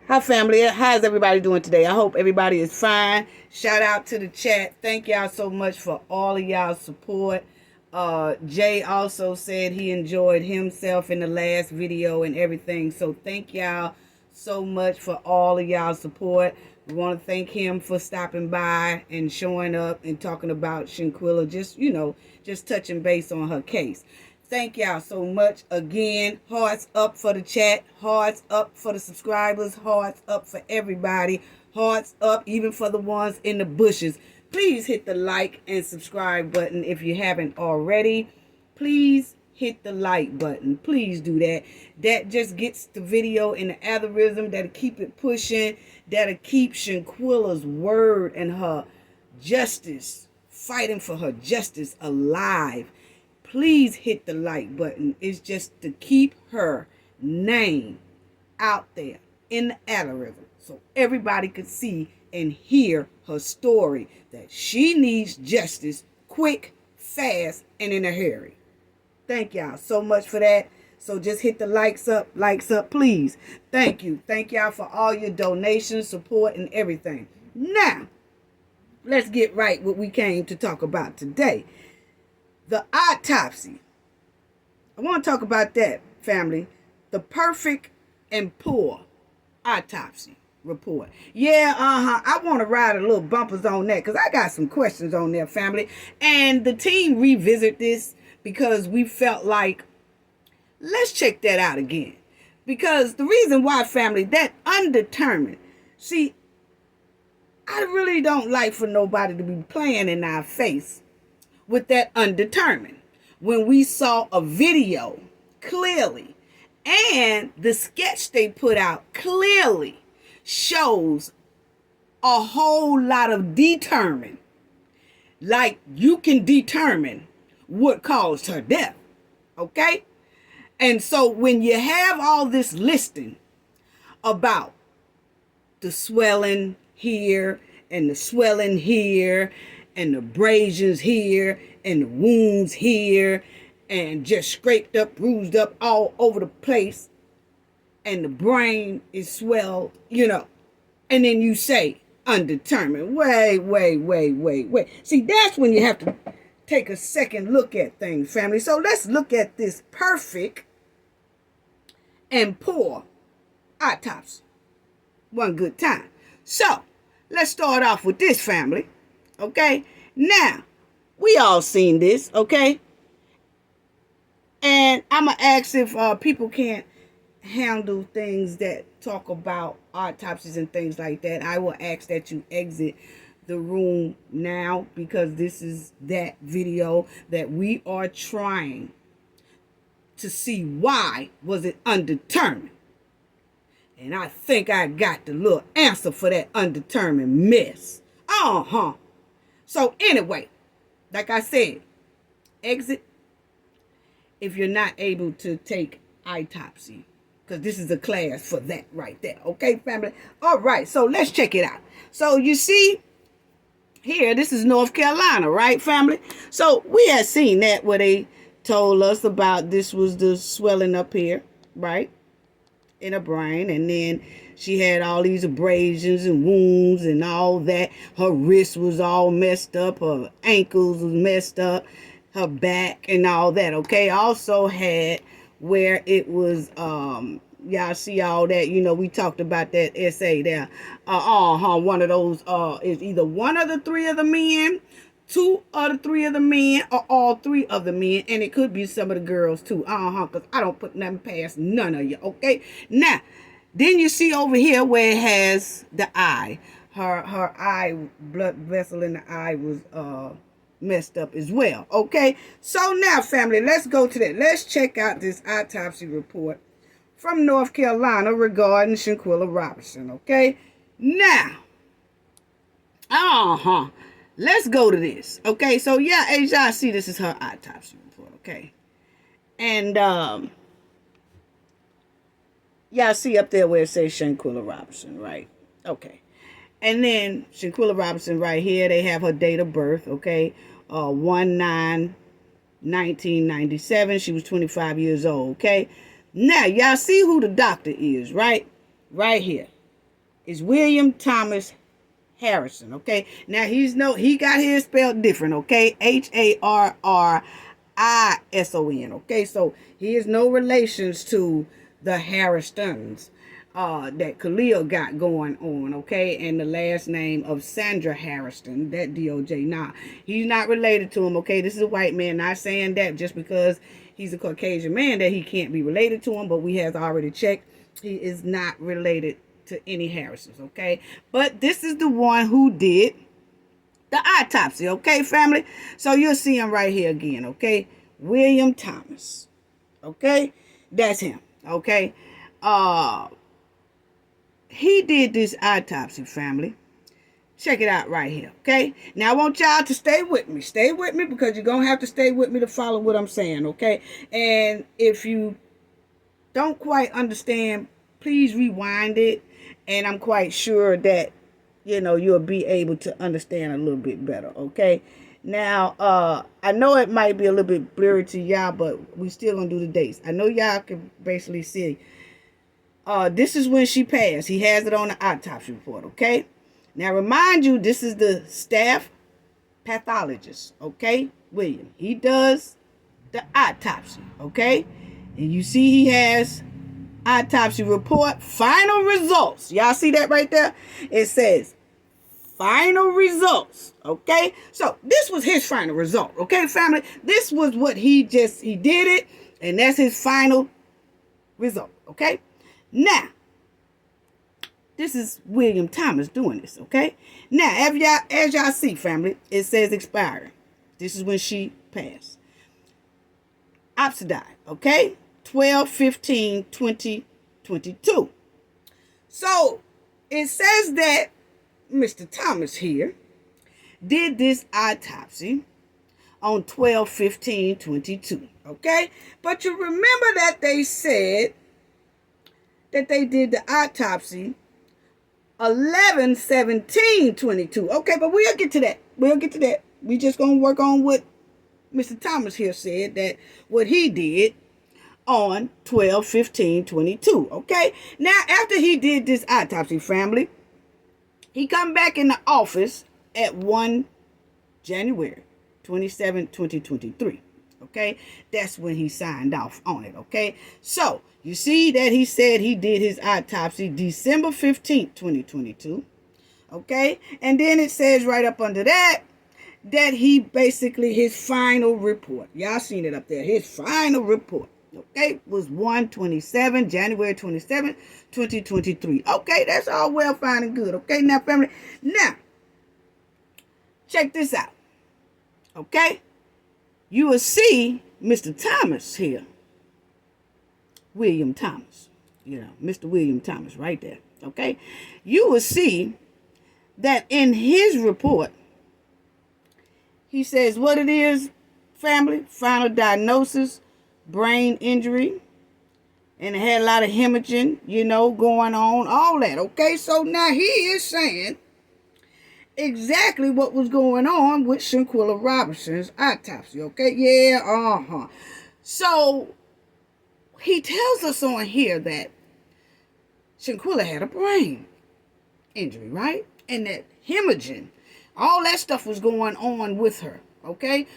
Hi, family. How's everybody doing today? I hope everybody is fine. Shout out to the chat. Thank y'all so much for all of y'all's support. Jay also said he enjoyed himself in the last video and everything. So thank y'all so much for all of y'all's support. We want to thank him for stopping by and showing up and talking about Shanquella. Just touching base on her case. Thank y'all so much. Again, hearts up for the chat, hearts up for the subscribers, hearts up for everybody, hearts up even for the ones in the bushes. Please hit the like and subscribe button if you haven't already. Please hit the like button. Please do that. That just gets the video in the algorithm. That'll keep it pushing. That'll keep Shanquella's word and her justice, fighting for her justice, alive. Please hit the like button. It's just to keep her name out there in the algorithm so everybody could see and hear her story that she needs justice quick, fast, and in a hurry. Thank y'all so much for that. So just hit the likes up, please. Thank you. Thank y'all for all your donations, support, and everything. Now, let's get right what we came to talk about today. The autopsy. I want to talk about that, family. The perfect and poor autopsy report. I want to ride a little bumpers on that because I got some questions on there, family. And the team revisit this because we felt like, let's check that out again. Because the reason why, family, that undetermined. See, I really don't like for nobody to be playing in our face with that undetermined. When we saw a video clearly and the sketch they put out clearly shows a whole lot of determined, like you can determine what caused her death, okay? And so when you have all this listing about the swelling here and the swelling here and the abrasions here, and the wounds here, and just scraped up, bruised up all over the place, and the brain is swelled, and then you say, undetermined. Wait. See, that's when you have to take a second look at things, family. So let's look at this perfect and poor autopsy. One good time. So, let's start off with this, family. Okay, now, we all seen this, okay? And I'm going to ask if people can't handle things that talk about autopsies and things like that. I will ask that you exit the room now because this is that video that we are trying to see why was it undetermined. And I think I got the little answer for that undetermined mess. So anyway, like I said, exit if you're not able to take autopsy. Because this is a class for that right there. Okay, family? All right, so let's check it out. So you see here, this is North Carolina, right, family? So we had seen that where they told us about this was the swelling up here, right? In her brain, and then she had all these abrasions and wounds and all that. Her wrist was all messed up, her ankles was messed up, her back and all that, okay? Also had where it was, y'all see all that, we talked about that essay there. One of those is either one of the three of the men, two of the three of the men, or all three of the men, and it could be some of the girls too. Because I don't put nothing past none of you, okay? Now, then you see over here where it has the eye. Her eye, blood vessel in the eye was messed up as well, okay? So now, family, let's go to that. Let's check out this autopsy report from North Carolina regarding Shanquella Robinson, okay? Now, let's go to this. Okay, so yeah, as y'all see, this is her autopsy report, okay? And y'all see up there where it says Shanquella Robinson, right? Okay. And then Shanquella Robinson right here, they have her date of birth, okay? 1/9/1997. She was 25 years old, okay? Now, y'all see who the doctor is, right? Right here. is William Thomas Harrison, okay? Now he got his spelled different, okay? Harrison, okay? So he is no relations to the Harristons that Khalil got going on, okay? And the last name of Sandra Harrison, that DOJ. Nah, he's not related to him, okay? This is a white man, not saying that just because he's a Caucasian man that he can't be related to him, but we have already checked. He is not related to any Harrisons, okay? But this is the one who did the autopsy, okay, family? So you'll see him right here again, okay? William Thomas, okay? That's him, okay? He did this autopsy, family. Check it out right here, okay? Now, I want y'all to stay with me. Stay with me because you're going to have to stay with me to follow what I'm saying, okay? And if you don't quite understand, please rewind it. And I'm quite sure that, you'll be able to understand a little bit better, okay? Now, I know it might be a little bit blurry to y'all, but we still gonna do the dates. I know y'all can basically see. This is when she passed. He has it on the autopsy report, okay? Now, remind you, this is the staff pathologist, okay? William. He does the autopsy, okay? And you see he has autopsy report, final results. Y'all see that right there? It says final results, okay? So this was his final result, okay, family? This was what he did it, and that's his final result, okay? Now, this is William Thomas doing this, okay? Now, as y'all see, family, it says expiring. This is when she passed. Opposite died, okay? 12/15/2022. So it says that Mr. Thomas here did this autopsy on 12/15/22. Okay, but you remember that they said that they did the autopsy 11/17/22. Okay, but we'll get to that. We just gonna work on what Mr. Thomas here said, that what he did on 12/15/22. Okay, now after he did this autopsy, family, he come back in the office at 1 January 27, 2023. Okay, that's when he signed off on it. Okay, so you see that he said he did his autopsy December 15th, 2022. Okay, and then it says right up under that he basically, his final report, y'all seen it up there, his final report, okay, was January 27, 2023. Okay, that's all well, fine, and good. Okay, now, family, now, check this out. Okay, you will see Mr. Thomas here. William Thomas. Mr. William Thomas right there. Okay, you will see that in his report, he says what it is, family, final diagnosis, brain injury, and it had a lot of hemorrhaging, going on, all that, okay? So now he is saying exactly what was going on with Shanquella Robinson's autopsy, okay? Yeah, So he tells us on here that Shanquella had a brain injury, right? And that hemorrhaging, all that stuff was going on with her, okay?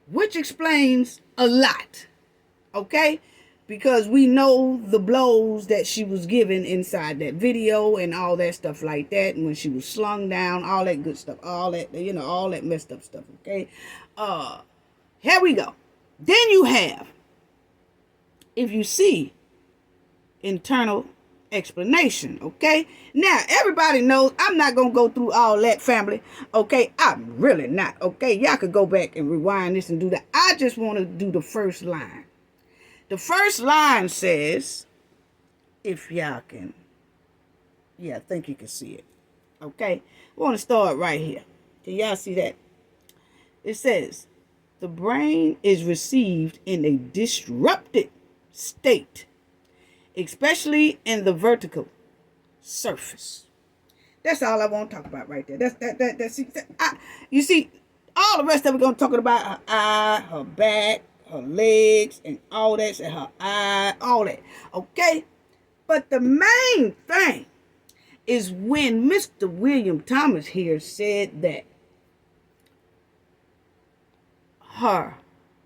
Which explains a lot, okay? Because we know the blows that she was given inside that video and all that stuff like that. And when she was slung down, all that good stuff, all that, all that messed up stuff, okay? Here we go. Then you have, if you see, internal explanation, okay? Now, everybody knows I'm not going to go through all that, family, okay? I'm really not, okay? Y'all could go back and rewind this and do that. I just want to do the first line. The first line says, if y'all can, I think you can see it, okay? I want to start right here. Can y'all see that? It says, the brain is received in a disrupted state, especially in the vertical surface. That's all I want to talk about right there. You see, all the rest of it going to talk about her eye, her back, her legs, and all that, and her eye, all that. Okay? But the main thing is when Mr. William Thomas here said that her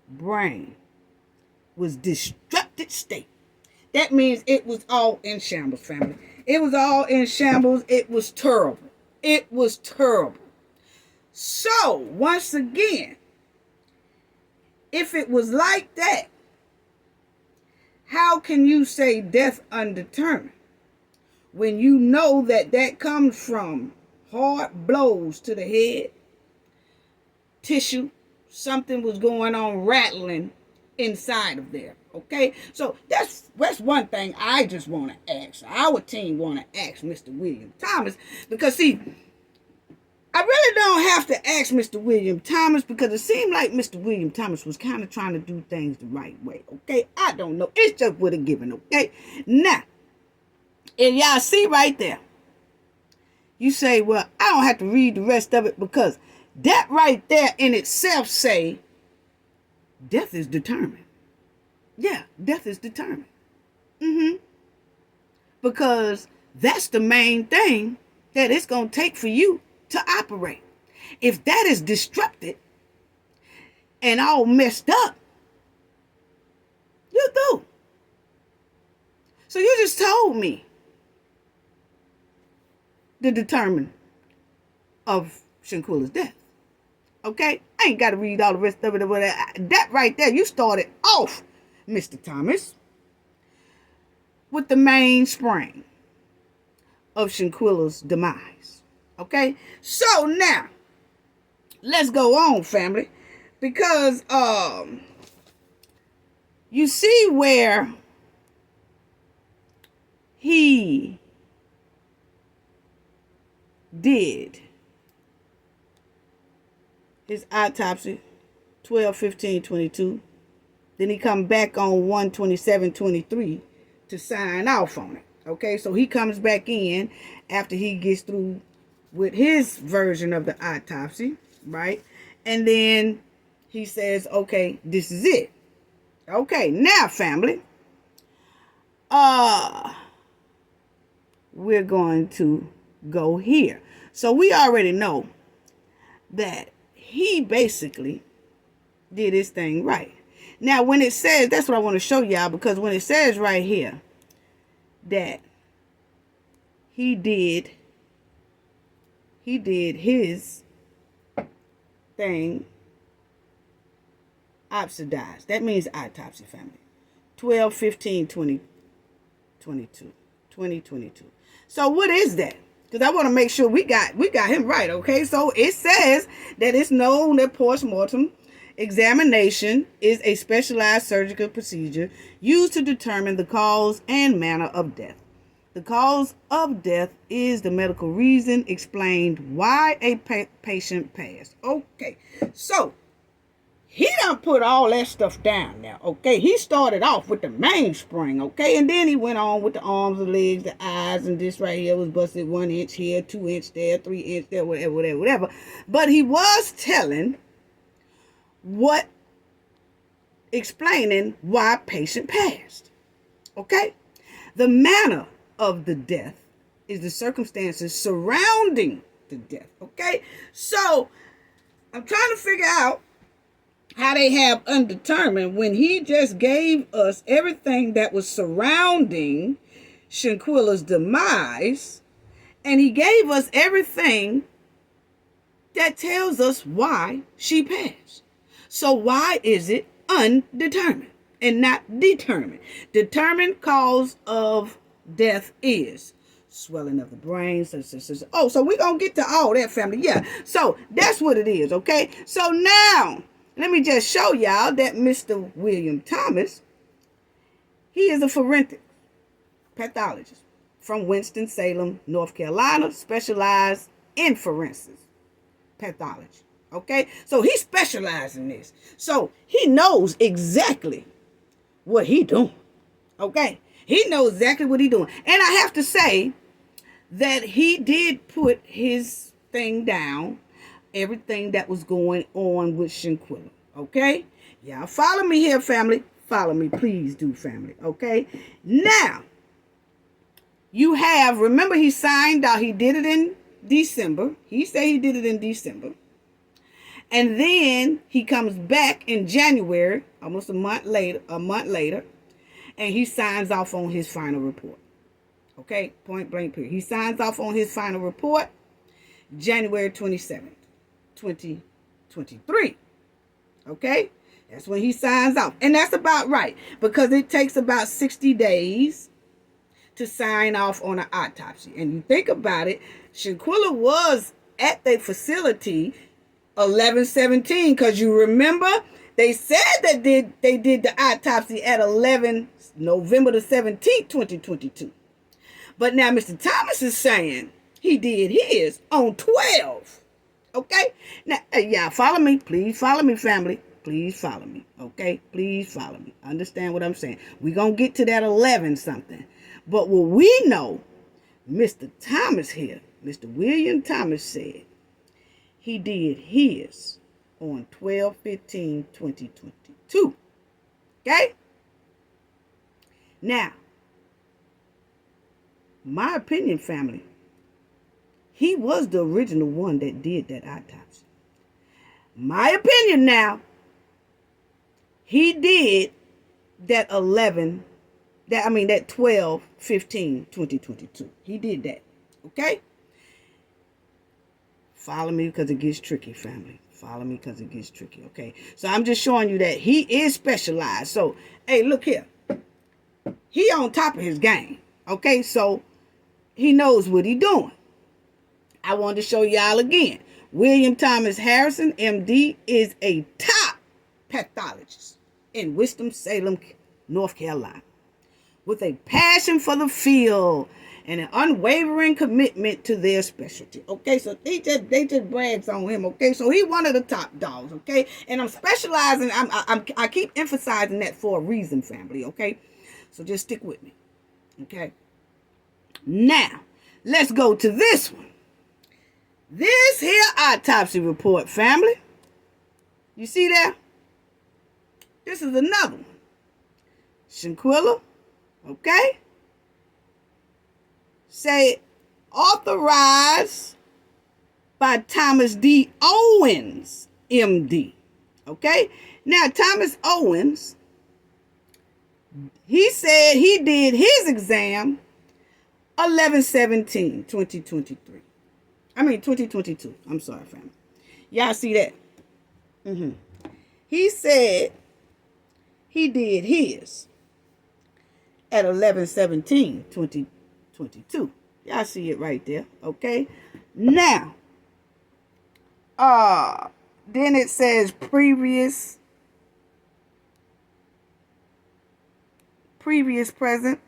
brain was disrupted state. That means it was all in shambles, family. It was all in shambles. It was terrible. It was terrible. So, once again, if it was like that, how can you say death undetermined when you know that that comes from hard blows to the head, tissue, something was going on rattling inside of there? Okay, so that's one thing I just want to ask. Our team want to ask Mr. William Thomas, because see, I really don't have to ask Mr. William Thomas, because it seemed like Mr. William Thomas was kind of trying to do things the right way. Okay, I don't know. It's just what a given. Okay, now, and y'all see right there, you say, well, I don't have to read the rest of it, because that right there in itself say death is determined. Yeah, death is determined. Because that's the main thing that it's going to take for you to operate. If that is disrupted and all messed up, you do. So you just told me the determinant of Shanquella's death. Okay? I ain't got to read all the rest of it. That right there, you started off, Mr. Thomas, with the mainspring of Shanquella's demise. Okay? So now, let's go on, family. Because you see where he did his autopsy 12/15/22. Then he come back on 1/27/23 to sign off on it. Okay, so he comes back in after he gets through with his version of the autopsy, right? And then he says, okay, this is it. Okay, now family, we're going to go here. So we already know that he basically did his thing right. Now, when it says, that's what I want to show y'all, because when it says right here that he did his thing oxidized. That means autopsy, family. 12/15/2022. So what is that? Because I want to make sure we got him right, okay? So it says that it's known that post-mortem examination is a specialized surgical procedure used to determine the cause and manner of death. The cause of death is the medical reason explained why a patient passed. Okay, so he done put all that stuff down now, okay? He started off with the mainspring, okay? And then he went on with the arms, the legs, the eyes, and this right here was busted 1 inch here, 2 inch there, 3 inch there, whatever. But he was explaining why patient passed, okay? The manner of the death is the circumstances surrounding the death, okay? So I'm trying to figure out how they have undetermined when he just gave us everything that was surrounding Shanquella's demise, and he gave us everything that tells us why she passed. So why is it undetermined and not determined? Determined cause of death is swelling of the brain. So we're going to get to all that, family. Yeah, so that's what it is, okay? So now, let me just show y'all that Mr. William Thomas, he is a forensic pathologist from Winston-Salem, North Carolina, specialized in forensic pathology. Okay, so he specializes in this. So he knows exactly what he doing. Okay, he knows exactly what he doing. And I have to say that he did put his thing down, everything that was going on with Shanquella. Okay, y'all follow me here, family. Follow me, please do, family. Okay, now You have, remember he signed out, he did it in December. He said he did it in December. And then he comes back in January, almost a month later, and he signs off on his final report. Okay, point blank period. He signs off on his final report January 27th, 2023. Okay, that's when he signs off. And that's about right, because it takes about 60 days to sign off on an autopsy. And you think about it, Shanquella was at the facility 11/17, because you remember they said that they did the autopsy at November the 17th, 2022. But now Mr. Thomas is saying he did his on 12. Okay? Now, y'all follow me. Please follow me, family. Please follow me. Okay? Please follow me. Understand what I'm saying? We're going to get to that 11 something. But what we know, Mr. Thomas here, Mr. William Thomas said he did his on 12/15/2022. Okay? Now, my opinion, family, he was the original one that did that autopsy. My opinion now, he did that 12/15/2022. He did that. Okay? Follow me because it gets tricky, family. Follow me because it gets tricky, okay? So I'm just showing you that he is specialized. So, hey, look here. He on top of his game, okay? So, he knows what he doing. I wanted to show y'all again. William Thomas Harrison, MD, is a top pathologist in Winston-Salem, North Carolina, with a passion for the field and an unwavering commitment to their specialty. Okay, so they just brags on him. Okay, so he one of the top dogs. Okay, and I'm specializing. I keep emphasizing that for a reason, family. Okay, so just stick with me. Okay. Now let's go to this one. This here autopsy report, family. You see that? This is another one. Shanquella. Okay. Say authorized by Thomas D. Owens, MD. Okay? Now, Thomas Owens, he said he did his exam 11/17/2023. 2022. I'm sorry, family. Y'all see that? He said he did his at 11/17/2022. Y'all see it right there, okay? Now, then it says previous present,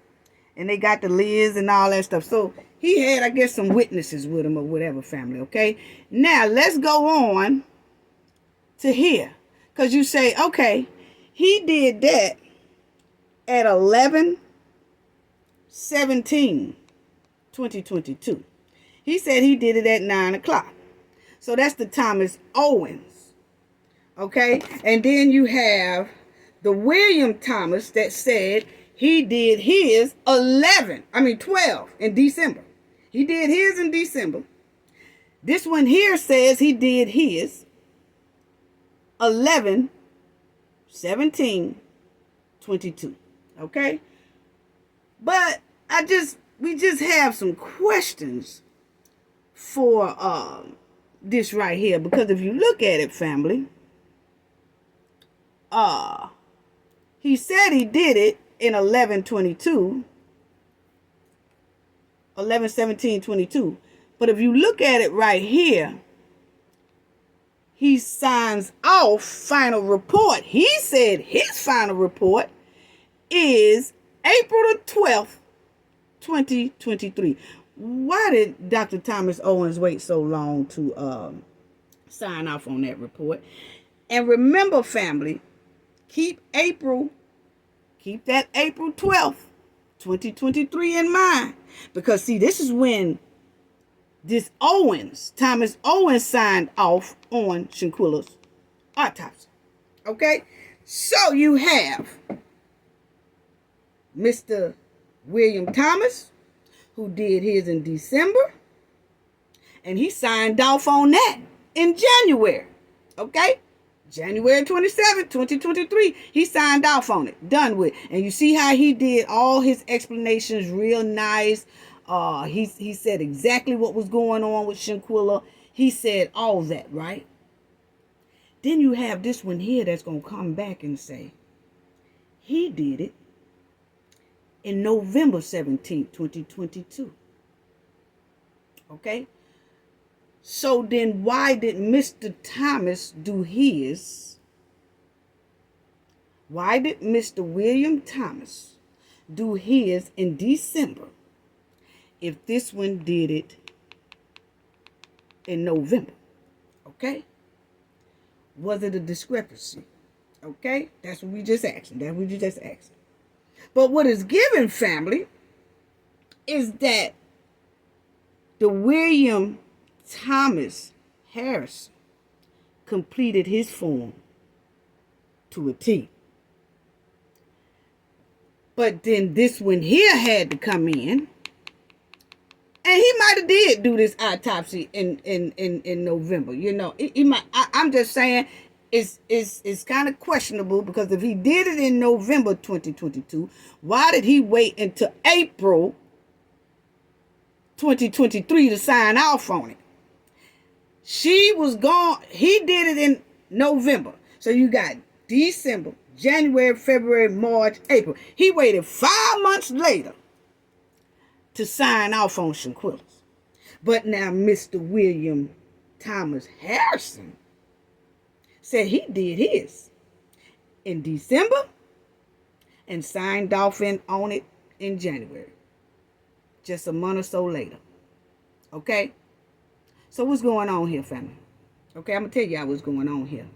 and they got the Liz and all that stuff. So he had, I guess, some witnesses with him or whatever, family, okay? Now, let's go on to here, because you say, okay, he did that at 11/17/2022. He said he did it at 9 o'clock. So that's the Thomas Owens. Okay? And then you have the William Thomas that said he did his 12 in December. He did his in December. This one here says he did his 11/17/22. Okay? But we just have some questions for this right here, because if you look at it, family, he said he did it in 11/17/22. But if you look at it right here, he signs off final report. He said his final report is April the 12th, 2023. Why did Dr. Thomas Owens wait so long to sign off on that report? And remember, family, keep that April 12th, 2023 in mind. Because, see, this is when Thomas Owens signed off on Shanquella's autopsy. Okay? So you have Mr. William Thomas, who did his in December, and he signed off on that in January. Okay? January 27th, 2023, he signed off on it. Done with. And you see how he did all his explanations real nice. He said exactly what was going on with Shanquella. He said all that, right? Then you have this one here that's going to come back and say, he did it in November 17th, 2022. Okay? So then why did Mr. Thomas do his? Why did Mr. William Thomas do his in December if this one did it in November? Okay? Was it a discrepancy? Okay? That's what we just asked. That's what you just asked. But what is given, family, is that the William Thomas Harrison completed his form to a T. But then this one here had to come in. And he might have did do this autopsy in November. You know, he might. I'm just saying it's kind of questionable, because if he did it in November 2022, why did he wait until April 2023 to sign off on it? She was gone. He did it in November. So you got December, January, February, March, April. He waited 5 months later to sign off on Shanquella's. But now Mr. William Thomas Harrison said he did his in December and signed off on it in January. Just a month or so later. Okay? So what's going on here, family? Okay, I'm going to tell y'all what's going on here.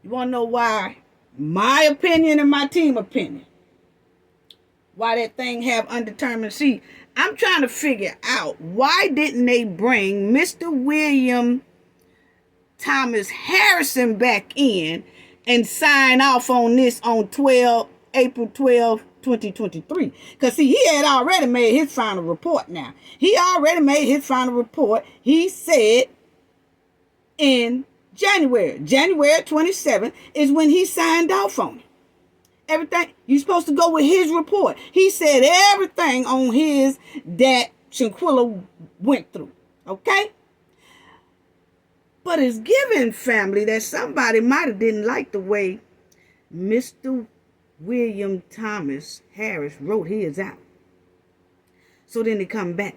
You want to know why? My opinion and my team opinion. Why that thing have undetermined seat. I'm trying to figure out, why didn't they bring Mr. William Thomas Harrison back in and sign off on this on April 12, 2023? Because see, he had already made his final report now. He already made his final report. He said in January 27th is when he signed off on it. Everything, you're supposed to go with his report. He said everything on his that Shanquella went through. Okay? But it's given, family, that somebody might have didn't like the way Mr. William Thomas Harris wrote his out. So then they come back.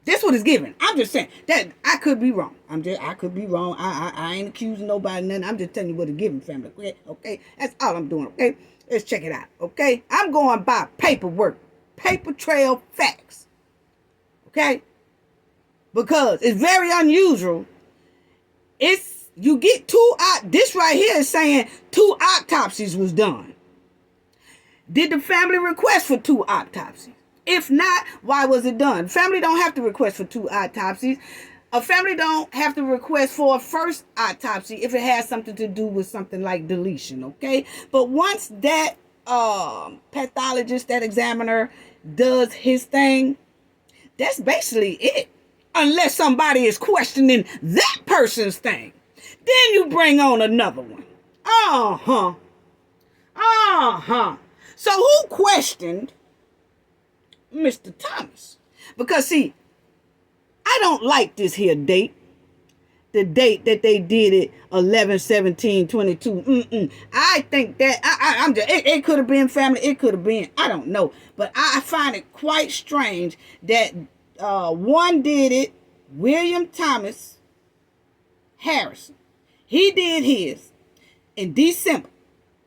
That's what it's given. I'm just saying that I could be wrong. I could be wrong. I ain't accusing nobody, nothing. I'm just telling you what it's given, family. Okay? Okay? That's all I'm doing. Okay? Let's check it out. Okay? I'm going by paperwork, paper trail facts. Okay? Because it's very unusual. You get this right here is saying 2 autopsies was done. Did the family request for 2 autopsies? If not, why was it done? Family don't have to request for 2 autopsies. A family don't have to request for a first autopsy if it has something to do with something like deletion, okay? But once that pathologist, that examiner does his thing, that's basically it. Unless somebody is questioning that person's thing. Then you bring on another one. So who questioned Mr. Thomas? Because see, I don't like this here date. The date that they did it, 11/17/22. I think that I'm just it could have been family. It could have been, I don't know. But I find it quite strange that one did it, William Thomas Harrison. He did his in December.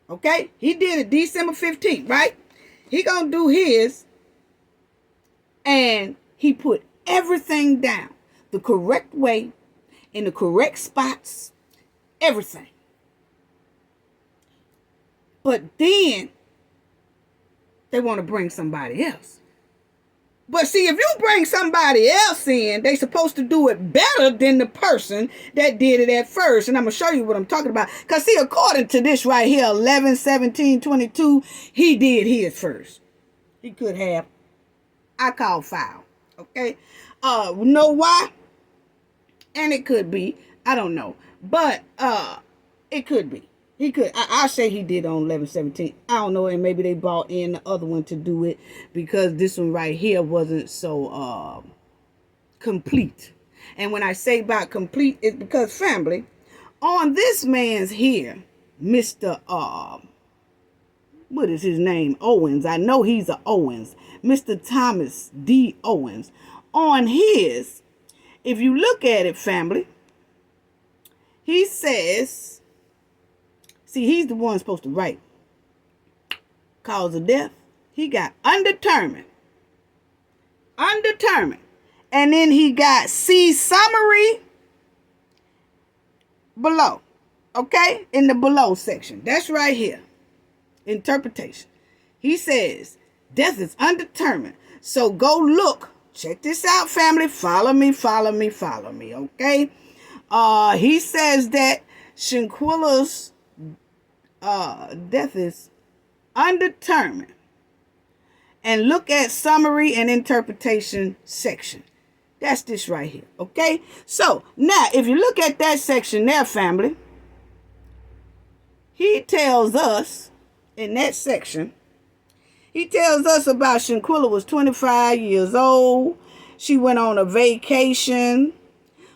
Okay? He did it December 15th, right? He gonna do his, and he put everything down the correct way, in the correct spots, everything. But then they want to bring somebody else. But see, if you bring somebody else in, they supposed to do it better than the person that did it at first. And I'm going to show you what I'm talking about. Because see, according to this right here, 11/17/22, he did his first. He could have. I call foul. Okay? Know why? And it could be. I don't know. But it could be. He could. I say he did on 11/17. I don't know, and maybe they brought in the other one to do it because this one right here wasn't so complete. And when I say about complete, it's because family, on this man's here, Mr. What is his name? Owens. I know he's a Owens. Mr. Thomas D. Owens. On his, if you look at it, family, he says, see, he's the one supposed to write cause of death. He got undetermined. Undetermined. And then he got see summary below. Okay? In the below section. That's right here. Interpretation. He says, death is undetermined. So go look. Check this out, family. Follow me, follow me, follow me. Okay? He says that Shanquella's death is undetermined. And look at summary and interpretation section. That's this right here. Okay? So, now, if you look at that section there, family, he tells us, in that section, he tells us about Shanquella was 25 years old. She went on a vacation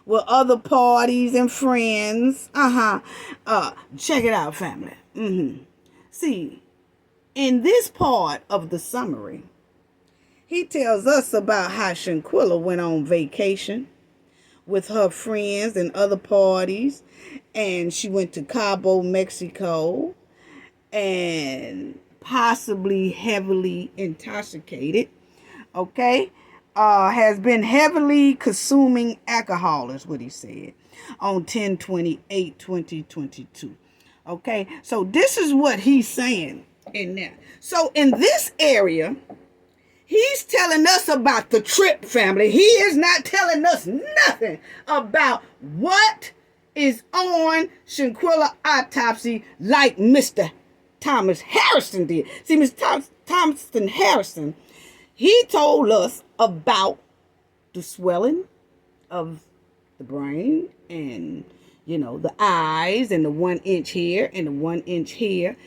with other parties and friends. Check it out, family. See, in this part of the summary, he tells us about how Shanquella went on vacation with her friends and other parties. And she went to Cabo, Mexico, and possibly heavily intoxicated. Okay? Has been heavily consuming alcohol, is what he said, on 10/28/2022. Okay? So this is what he's saying in there. So in this area, he's telling us about the trip, family. He is not telling us nothing about what is on Shanquella autopsy like Mr. Thomas Harrison did. See, Mr. Thompson Harrison, he told us about the swelling of the brain and, the eyes and the 1 inch here and the 1 inch here.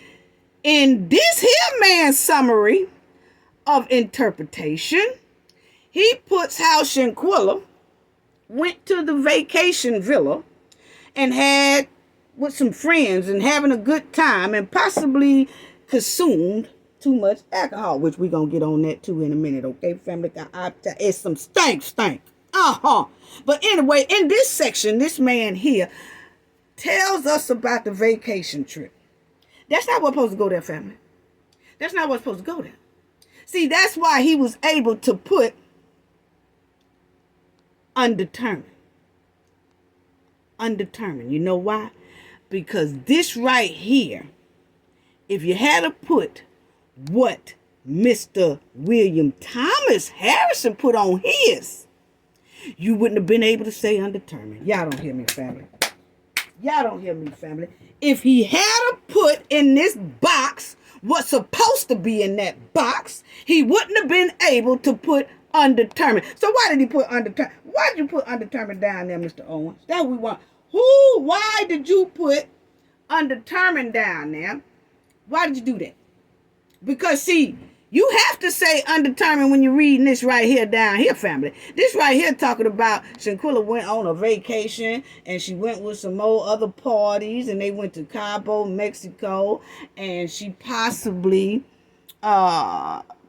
In this here man's summary of interpretation, he puts how Shanquella went to the vacation villa and had with some friends and having a good time and possibly consumed too much alcohol, which we're going to get on that too in a minute, okay, family? It's some stank. But anyway, in this section, this man here tells us about the vacation trip. That's not what's supposed to go there, family. That's not what's supposed to go there. See, that's why he was able to put undetermined. Undetermined. You know why? Because this right here, if you had to put what Mr. William Thomas Harrison put on his, you wouldn't have been able to say undetermined. Y'all don't hear me, family. Y'all don't hear me, family. If he had to put in this box what's supposed to be in that box, he wouldn't have been able to put undetermined. So why did he put undetermined? Why did you put undetermined down there, Mr. Owens? That we want. Why did you put undetermined down there? Why did you do that? Because, see, you have to say undetermined when you're reading this right here down here, family. This right here talking about Shanquella went on a vacation and she went with some more other parties and they went to Cabo, Mexico, and she possibly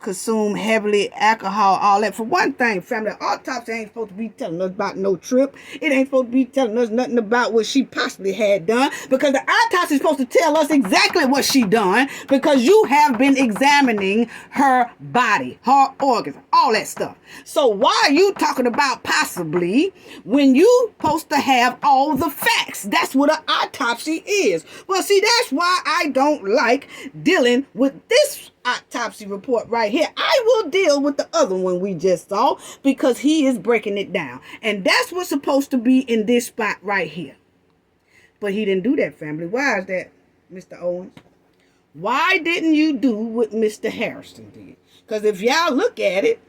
consume heavily alcohol, all that. For one thing, family, autopsy ain't supposed to be telling us about no trip. It ain't supposed to be telling us nothing about what she possibly had done, because the autopsy is supposed to tell us exactly what she done, because you have been examining her body, her organs, all that stuff. So why are you talking about possibly when you supposed to have all the facts? That's what an autopsy is. Well, see, that's why I don't like dealing with this autopsy report right here. I will deal with the other one we just saw, because he is breaking it down. And that's what's supposed to be in this spot right here. But he didn't do that, family. Why is that, Mr. Owens? Why didn't you do what Mr. Harrison did? Because if y'all look at it,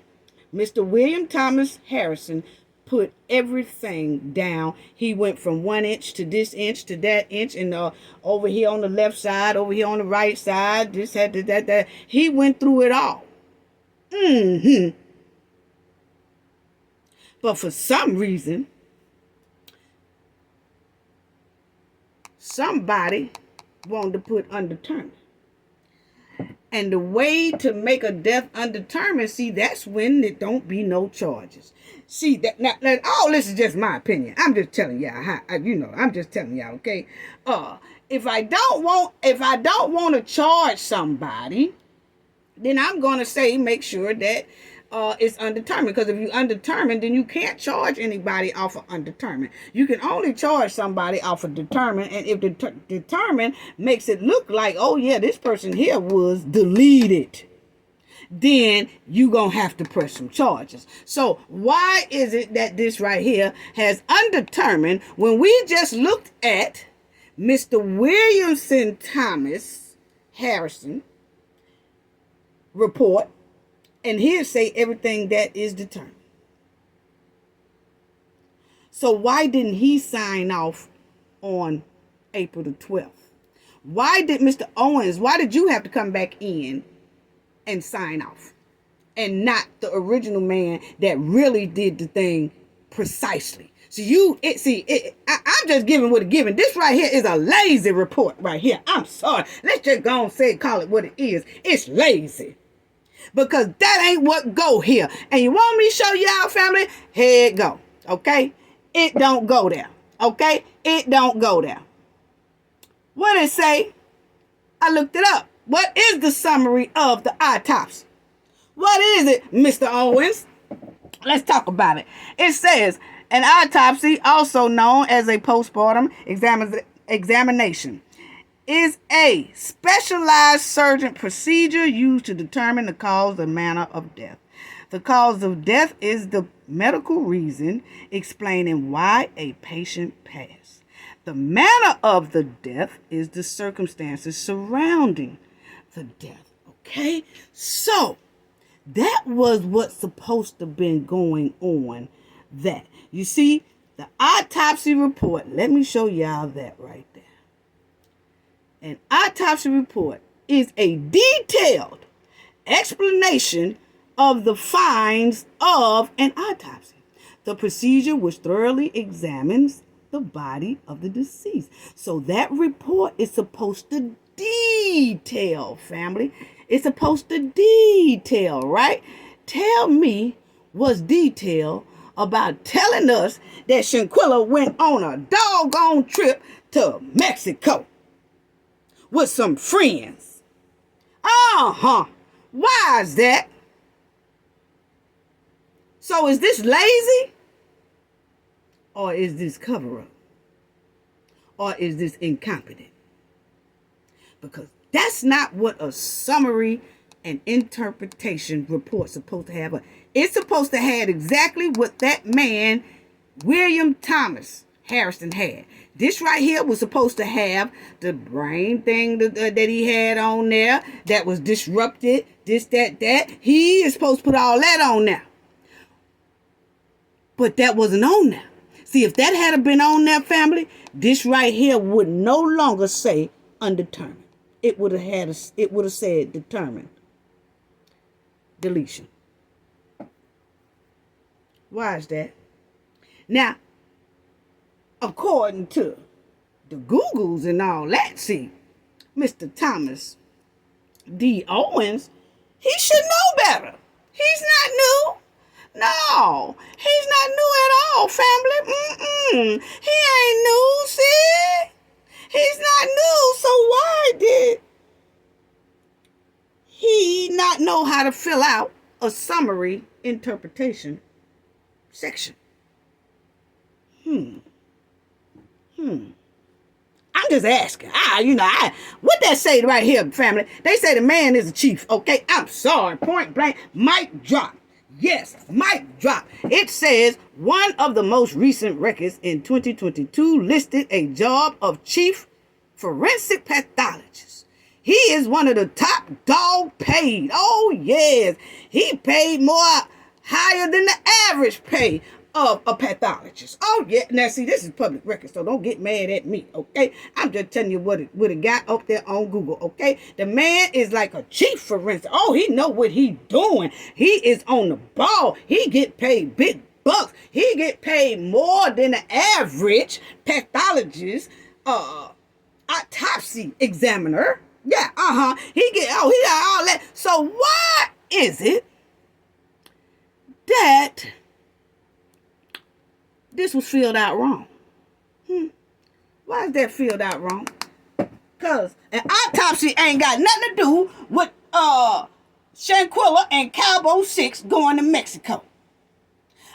Mr. William Thomas Harrison put everything down. He went from 1 inch to this inch to that inch, and over here on the left side, over here on the right side, this had to that. He went through it all. But for some reason, somebody wanted to put undetermined. And the way to make a death undetermined, see, that's when there don't be no charges. See, that now all this is just my opinion. I'm just telling y'all how, I'm just telling y'all, okay? If I don't want to charge somebody, then I'm gonna say make sure that it's undetermined. Because if you're undetermined, then you can't charge anybody off of undetermined. You can only charge somebody off of determined. And if determined makes it look like, oh yeah, this person here was deleted, then you gonna have to press some charges. So why is it that this right here has undetermined when we just looked at Mr. Williamson Thomas Harrison report, and here say everything that is determined? So why didn't he sign off on April the 12th? Why did Mr. Owens, why did you have to come back in and sign off, and not the original man that really did the thing precisely? So I'm just giving what it given. This right here is a lazy report right here. I'm sorry. Let's just go and call it what it is. It's lazy. Because that ain't what go here. And you want me to show y'all, family? Here it go. Okay? It don't go there. Okay? It don't go there. What it say? I looked it up. What is the summary of the autopsy? What is it, Mr. Owens? Let's talk about it. It says, an autopsy, also known as a postmortem examination, is a specialized surgeon procedure used to determine the cause and manner of death. The cause of death is the medical reason explaining why a patient passed. The manner of the death is the circumstances surrounding the death. Okay? So, that was what's supposed to have been going on. That. You see, the autopsy report, let me show y'all that right there. An autopsy report is a detailed explanation of the findings of an autopsy, the procedure which thoroughly examines the body of the deceased. So that report is supposed to detail, family. It's supposed to detail, right? Tell me what's detailed about telling us that Shanquella went on a doggone trip to Mexico with some friends. Why is that? So is this lazy? Or is this cover-up? Or is this incompetent? Because that's not what a summary and interpretation report's supposed to have. It's supposed to have exactly what that man, William Thomas Harrison, had. This right here was supposed to have the brain thing that he had on there that was disrupted, this, that. He is supposed to put all that on there. But that wasn't on there. See, if that had been on there, family, this right here would no longer say undetermined. It would have said determined. Deletion. Why is that? Now, according to the Googles and all that, see, Mr. Thomas D. Owens, he should know better. He's not new. No, he's not new at all, family. He ain't new, see? He's not new, so why did he not know how to fill out a summary interpretation section? I'm just asking. What that say right here, family? They say the man is a chief, okay? I'm sorry, point blank, mic drop. Yes, mic drop. It says one of the most recent records in 2022 listed a job of chief forensic pathologist. He is one of the top dog paid. Oh, yes. He paid more higher than the average pay of a pathologist. Oh yeah, now see, this is public record, so don't get mad at me, okay? I'm just telling you what it got up there on Google, okay? The man is like a chief forensic. Oh, he know what he doing. He is on the ball. He get paid big bucks. He get paid more than the average pathologist, autopsy examiner. Yeah, he got all that. So why is it that this was filled out wrong? Why is that filled out wrong? Because an autopsy ain't got nothing to do with Shanquella and Cabo 6 going to Mexico.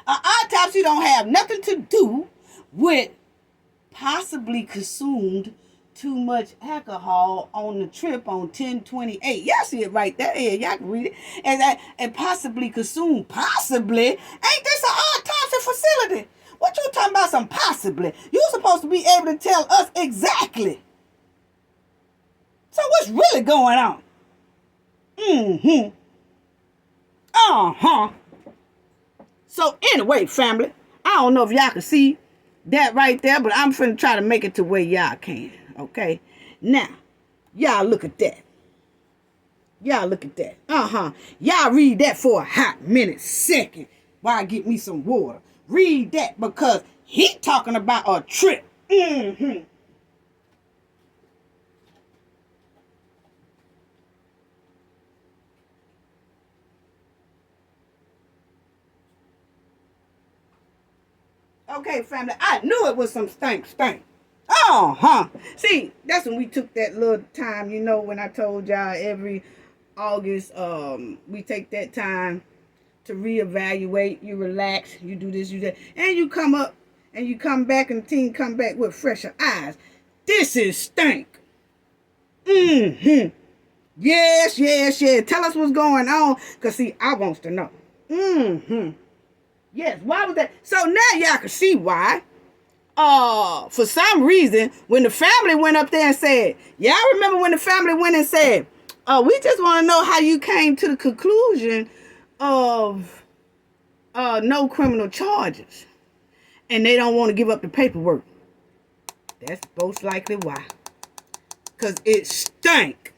An autopsy don't have nothing to do with possibly consumed too much alcohol on the trip on 10/28. Y'all see it right there. Yeah, y'all can read it. And possibly consumed. Possibly? Ain't this an autopsy facility? What you talking about some possibly? You supposed to be able to tell us exactly. So what's really going on? So anyway, family, I don't know if y'all can see that right there, but I'm finna try to make it to where y'all can. Okay? Now, y'all look at that. Y'all look at that. Y'all read that for a hot minute second while I get me some water. Read that because he talking about a trip. Okay, family, I knew it was some stink. See, that's when we took that little time, you know, when I told y'all every August, we take that time to reevaluate. You relax, you do this, you that, and you come up and you come back and the team come back with fresher eyes. This is stink. Yes. Tell us what's going on, because see, I wants to know. Yes, why was that? So now y'all can see why. For some reason, when the family went up there and said, y'all remember when the family went and said, we just want to know how you came to the conclusion of no criminal charges. And they don't want to give up the paperwork. That's most likely why. Because it stank.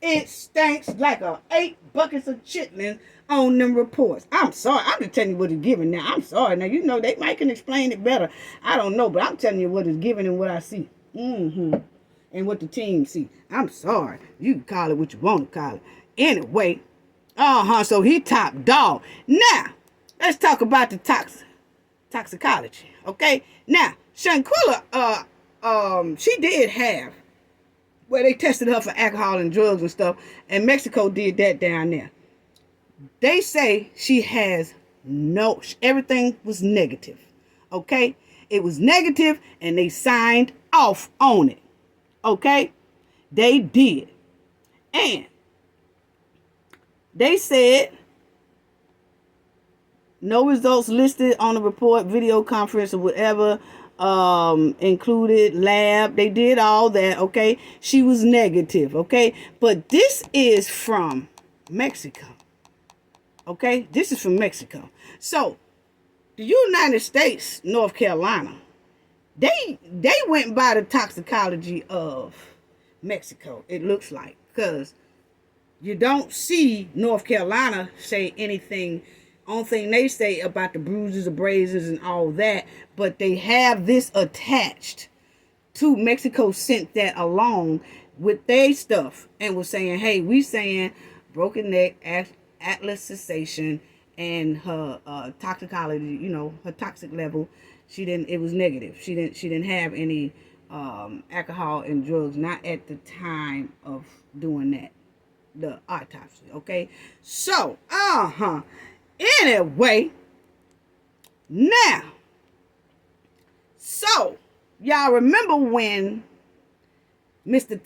It stinks like 8 buckets of chitlins on them reports. I'm sorry. I'm just telling you what it's given now. I'm sorry. Now, you know, they might can explain it better. I don't know, but I'm telling you what it's given and what I see. And what the team see. I'm sorry. You can call it what you want to call it. Anyway, so he top dog. Now, let's talk about the toxicology. Okay? Now, Shanquella, she did have, well, they tested her for alcohol and drugs and stuff, and Mexico did that down there. They say she has everything was negative. Okay? It was negative, and they signed off on it. Okay? They did. And they said no results listed on the report, video conference, or whatever, included lab. They did all that. Okay? She was negative. Okay? But this is from Mexico. Okay, this is from Mexico. So, the United States, North Carolina, they went by the toxicology of Mexico, it looks like. Because you don't see North Carolina say anything. Only thing they say about the bruises, abrasions, and all that. But they have this attached to Mexico, sent that along with their stuff. And was saying, hey, we saying broken neck, atlas cessation, and her toxicology, you know, her toxic level, it was negative. She didn't have any alcohol and drugs, not at the time of doing that, the autopsy. Okay, so anyway, now, so y'all remember when Mr.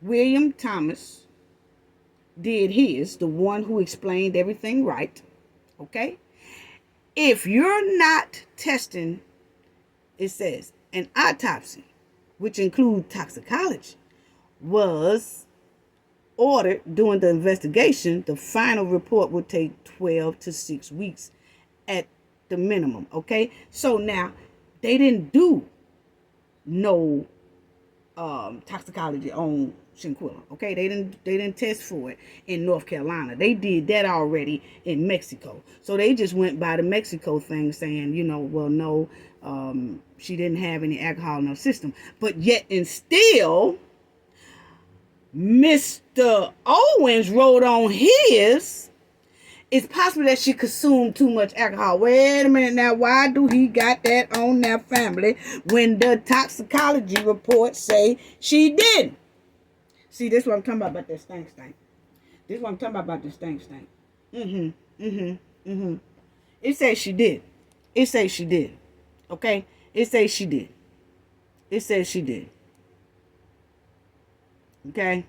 William Thomas did the one who explained everything right. Okay? If you're not testing, it says an autopsy, which includes toxicology, was ordered during the investigation, the final report would take 12 to 6 weeks at the minimum. Okay, so now they didn't do no toxicology on Shanquella. Okay, they didn't test for it in North Carolina. They did that already in Mexico. So they just went by the Mexico thing, saying, well, no, she didn't have any alcohol in her system. But yet and still, Mr. Owens wrote on his, it's possible that she consumed too much alcohol. Wait a minute now. Why do he got that on their family when the toxicology reports say she didn't? See, this is what I'm talking about this stank. This is what I'm talking about this stank. It says she did. It says she did. Okay? It says she did. It says she did. Okay?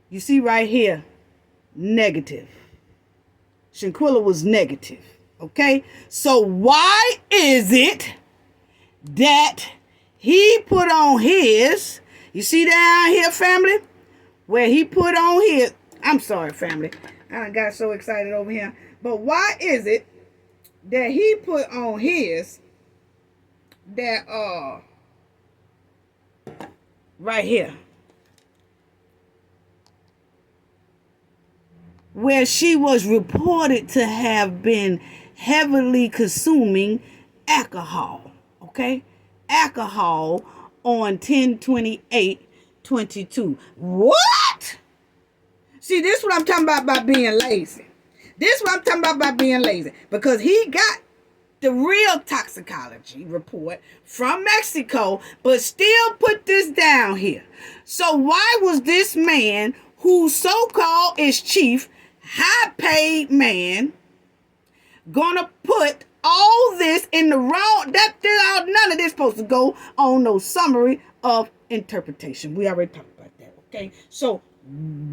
You see right here, negative. Shanquella was negative. Okay? So why is it that he put on his, you see down here, family? Where he put on his, I'm sorry, family. I got so excited over here. But why is it that he put on his that right here, where she was reported to have been heavily consuming alcohol, okay? Alcohol on 10/28/22. What? See, this is what I'm talking about being lazy. This is what I'm talking about being lazy. Because he got the real toxicology report from Mexico, but still put this down here. So why was this man, who so-called is chief, high-paid man, gonna put all this in the wrong? None of this supposed to go on no summary of interpretation. We already talked about that. Okay, so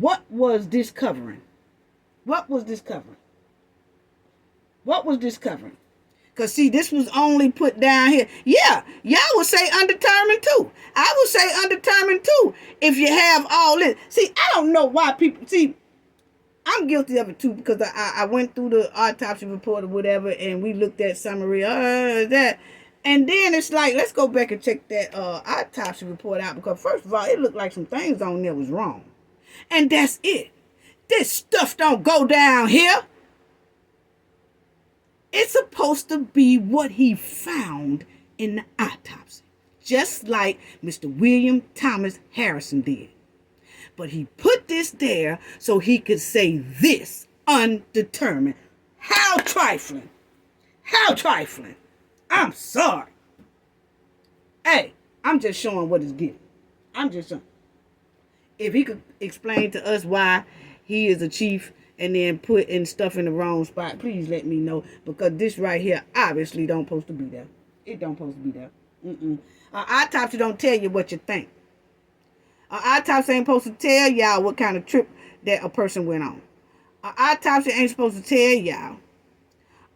what was this covering? What was this covering? What was this covering? Because, see, this was only put down here. Yeah, y'all would say undetermined too. I would say undetermined too if you have all this. See, I don't know why people, see, I'm guilty of it too, because I went through the autopsy report or whatever, and we looked at summary, that. And then it's like, let's go back and check that autopsy report out, because first of all, it looked like some things on there was wrong. And that's it. This stuff don't go down here. It's supposed to be what he found in the autopsy, just like Mr. William Thomas Harrison did. But he put this there so he could say this, undetermined. How trifling. How trifling. I'm sorry. Hey, I'm just showing what it's getting. I'm just showing. If he could explain to us why he is a chief and then putting stuff in the wrong spot, please let me know. Because this right here obviously don't supposed to be there. It don't supposed to be there. Autopsy don't tell you what you think. Autopsy ain't supposed to tell y'all what kind of trip that a person went on. Autopsy ain't supposed to tell y'all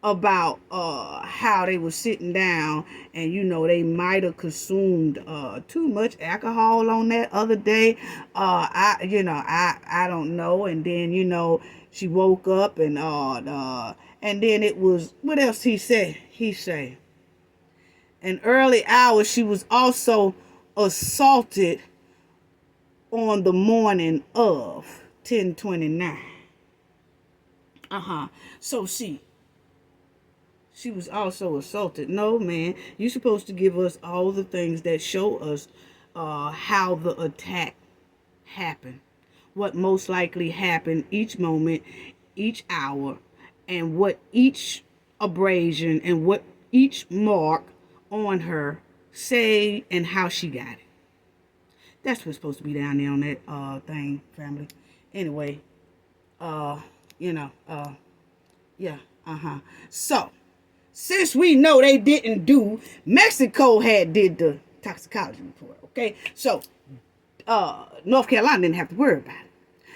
about how they were sitting down and they might have consumed too much alcohol on that other day. I don't know. And then she woke up and then it was, what else he said? He said in early hours she was also assaulted on the morning of 10/29. So she was also assaulted. No, man, you're supposed to give us all the things that show us how the attack happened, what most likely happened each moment, each hour, and what each abrasion and what each mark on her say and how she got it. That's what's supposed to be down there on that thing, family. Anyway, So, since we know they didn't do, Mexico did the toxicology report, okay? So, North Carolina didn't have to worry about it.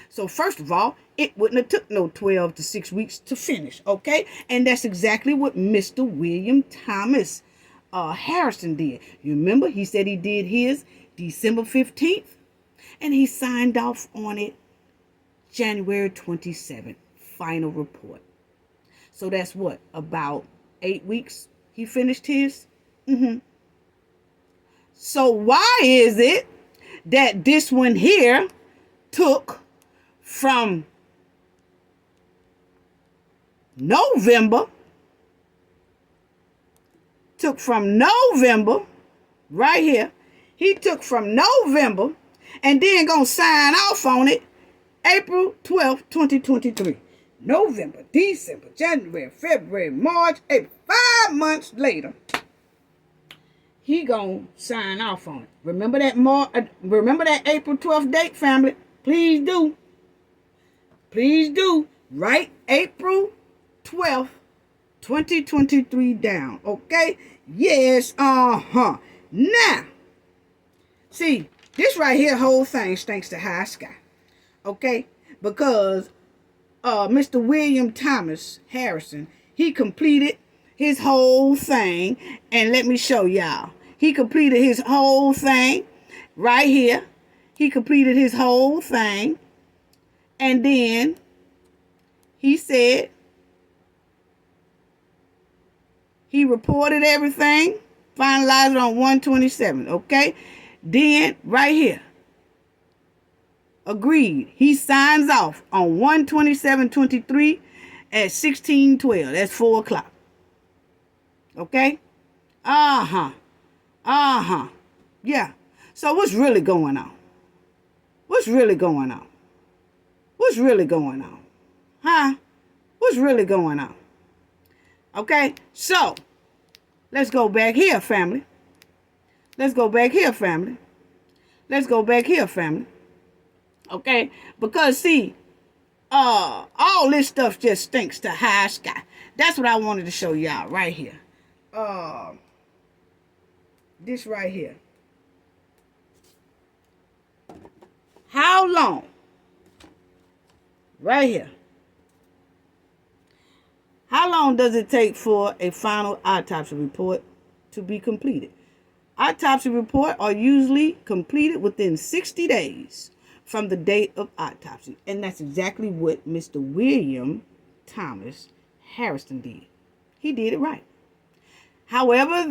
So, first of all, it wouldn't have took no 12 to 6 weeks to finish, okay? And that's exactly what Mr. William Thomas Harrison did. You remember, he said he did his December 15th, and he signed off on it January 27th, final report. So that's what, about 8 weeks he finished his? So why is it that this one here took from November, right here, he took from November and then gonna sign off on it April 12th, 2023. November, December, January, February, March, April. 5 months later, he gonna sign off on it. Remember that April 12th date, family? Please do. Please do. Write April 12th, 2023 down. Okay? Yes, Now, see, this right here whole thing stinks to high sky. Okay? Because Mr. William Thomas Harrison, he completed his whole thing. And let me show y'all. He completed his whole thing right here. He completed his whole thing. And then he said he reported everything, finalized it on 1/27. Okay? Then right here. Agreed. He signs off on 1/27/23 at 16:12. That's 4 o'clock. Okay? Yeah. So what's really going on? What's really going on? What's really going on? Huh? What's really going on? Okay? So, let's go back here, family. Let's go back here, family. Let's go back here, family. Okay? Because, see, all this stuff just stinks to high sky. That's what I wanted to show y'all right here. This right here. How long? Right here. How long does it take for a final autopsy report to be completed? Autopsy reports are usually completed within 60 days from the date of autopsy. And that's exactly what Mr. William Thomas Harrison did. He did it right. However,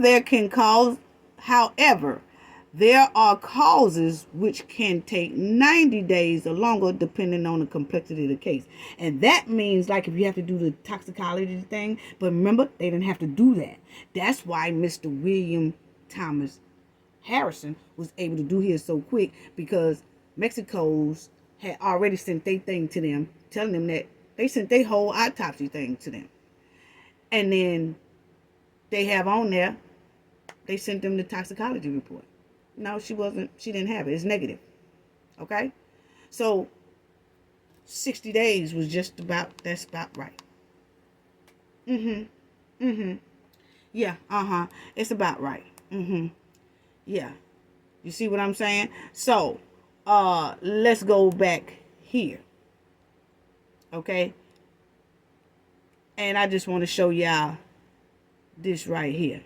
there are causes which can take 90 days or longer depending on the complexity of the case. And that means, like, if you have to do the toxicology thing, but remember, they didn't have to do that. That's why Mr. William Thomas Harrison was able to do his so quick, because Mexico's had already sent their thing to them, telling them that they sent their whole autopsy thing to them. And then they have on there, they sent them the toxicology report. No, she didn't have it. It's negative. Okay? So 60 days was that's about right. Yeah, it's about right. Yeah. You see what I'm saying? So, let's go back here. Okay? And I just want to show y'all this right here.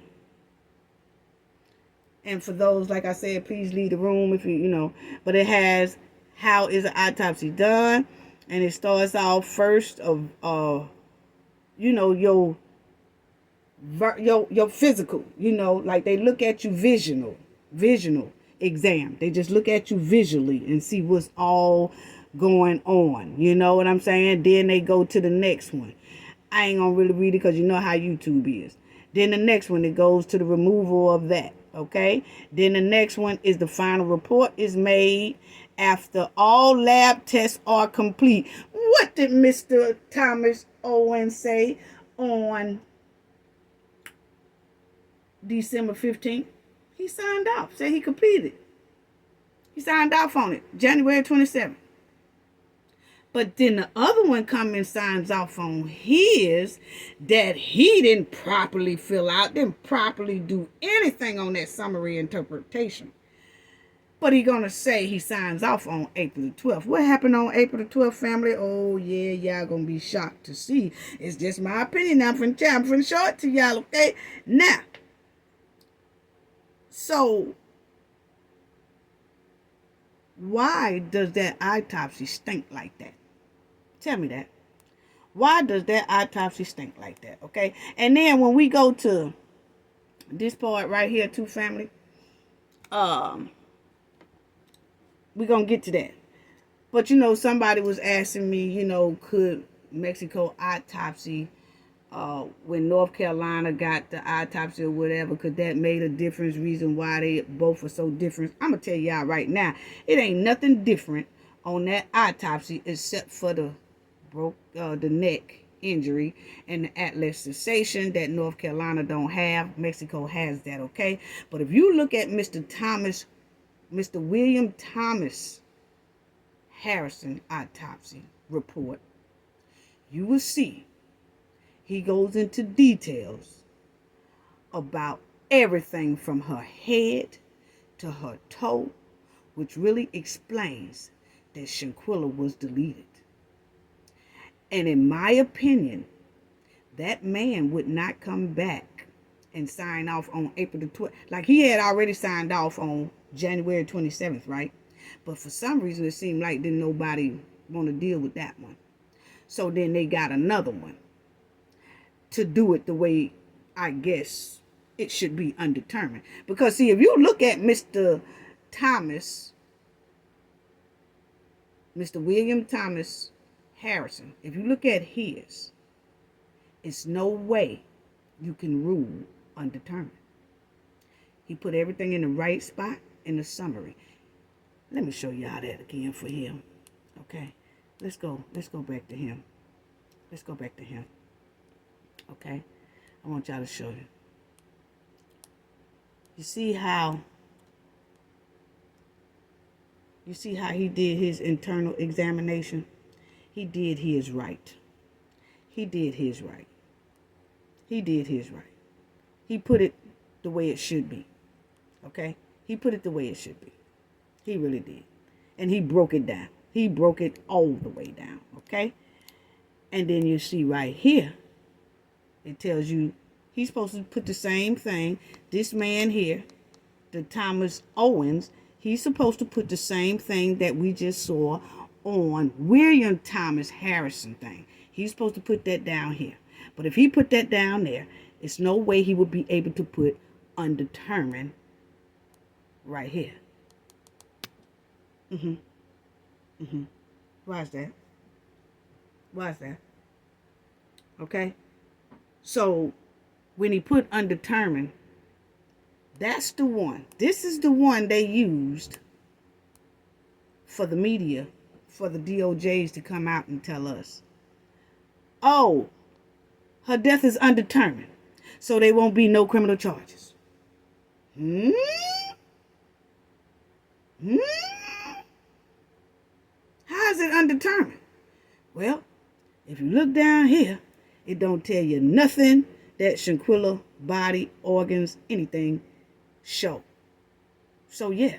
And for those, like I said, please leave the room if you but it has how is an autopsy done, and it starts off first of your physical, like they look at you visual exam. They just look at you visually and see what's all going on. You know what I'm saying? Then they go to the next one. I ain't gonna really read it because you know how YouTube is. Then the next one, it goes to the removal of that. Okay? Then the next one is the final report is made after all lab tests are complete. What did Mr. Thomas Owen say on December 15th? He signed off, said he completed. He signed off on it, January 27th. But then the other one comes and signs off on his that he didn't properly fill out, didn't properly do anything on that summary interpretation. But he's going to say he signs off on April the 12th. What happened on April the 12th, family? Oh, yeah, y'all going to be shocked to see. It's just my opinion. I'm finna show it to y'all, okay? Now, so why does that autopsy stink like that? Tell me that. Why does that autopsy stink like that? Okay. And then when we go to this part right here, too, family, we're gonna get to that. But somebody was asking me, could Mexico autopsy when North Carolina got the autopsy or whatever, could that made a difference? Reason why they both are so different. I'm gonna tell y'all right now, it ain't nothing different on that autopsy except for the neck injury and the atlas cessation that North Carolina don't have. Mexico has that, okay? But if you look at Mr. William Thomas Harrison autopsy report, you will see he goes into details about everything from her head to her toe, which really explains that Shanquella was deleted. And in my opinion, that man would not come back and sign off on April the 12th. Like, he had already signed off on January 27th, right? But for some reason, it seemed like didn't nobody want to deal with that one. So then they got another one to do it the way I guess it should be undetermined. Because, see, if you look at Mr. William Thomas Harrison, if you look at his, it's no way you can rule undetermined. He put everything in the right spot in the summary. Let me show y'all that again for him. Okay, let's go back to him. Let's go back to him. Okay, I want y'all to show you. You see how he did his internal examination? He did his right. He did his right. He did his right. He put it the way it should be. Okay? He put it the way it should be. He really did. And he broke it down. He broke it all the way down. Okay? And then you see right here, it tells you he's supposed to put the same thing. This man here, the Thomas Owens, he's supposed to put the same thing that we just saw on William Thomas Harrison thing. He's supposed to put that down here. But if he put that down there, it's no way he would be able to put undetermined right here. Why is that? Why is that? Okay? So, when he put undetermined, that's the one. This is the one they used for the media, for the DOJs to come out and tell us, oh, her death is undetermined, so there won't be no criminal charges. How is it undetermined? Well, if you look down here, it don't tell you nothing that Shanquella body, organs, anything show. So yeah,